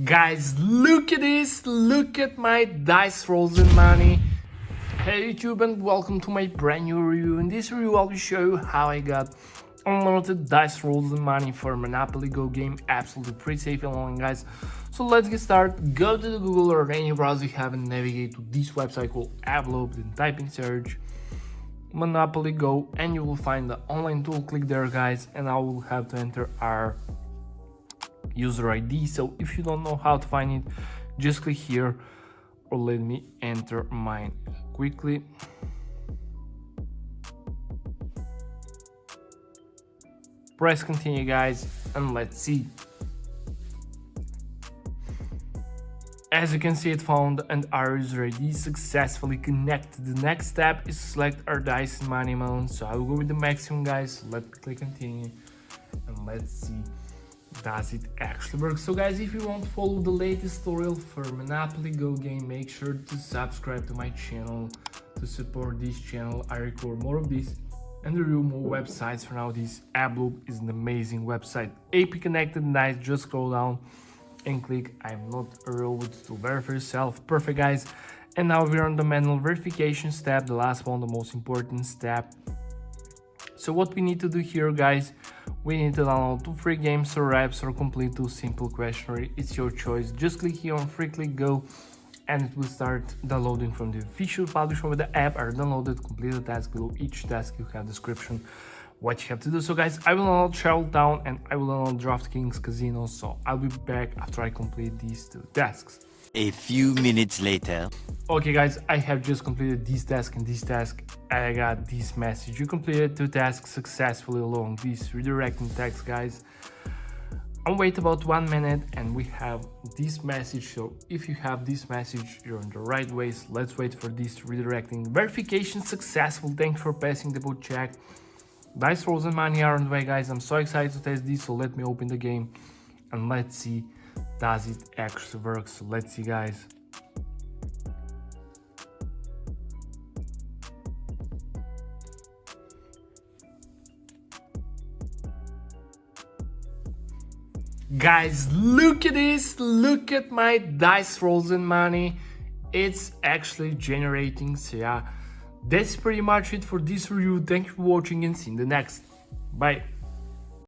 Guys, look at this, look at my dice rolls and money. Hey YouTube, and welcome to my brand new review. In this review I'll show you how I got unlimited dice rolls and money for Monopoly Go game, absolutely free, safe and long, guys. So let's get started. Go to the Google or any browser you have and navigate to this website called Upload, then type in search Monopoly Go and you will find the online tool. Click there, guys, and I will have to enter our user ID. So if you don't know how to find it, just click here, or let me enter mine quickly. Press continue, guys, and let's see. As you can see, it found and our user ID successfully connected. The next step is select our dice and money amount. So I will go with the maximum, guys. Let's click continue and let's see, does it actually work? So guys, if you want to follow the latest tutorial for Monopoly Go game, make sure to subscribe to my channel to support this channel. I record more of this and review more websites. For now, this AppLoop is an amazing website. AP connected, nice. Just scroll down and click I'm not a robot to verify yourself. Perfect, guys. And now we're on the manual verification step, the last one, the most important step. So what we need to do here, guys, we need to download 2 free games or apps or complete 2 simple questionnaire. It's your choice. Just click here on free, click go, and it will start downloading from the official publisher with the app. Are downloaded, complete the task. Below each task you have description what you have to do. So guys, I will download Travel Town and I will download DraftKings Casino. So I'll be back after I complete these 2 tasks. A few minutes later. Okay guys, I have just completed this task and this task. I got this message: you completed 2 tasks successfully along this redirecting text, guys. I'll wait about 1 minute and we have this message. So if you have this message, you're in the right ways. Let's wait for this redirecting. Verification successful. Thanks for passing the boot check. Dice rolls and money are on the way, guys. I'm so excited to test this, so let me open the game and let's see, does it actually work? So let's see, guys. Guys, look at this, look at my dice rolls and money. It's actually generating. So yeah, that's pretty much it for this review. Thank you for watching and see you in the next. Bye.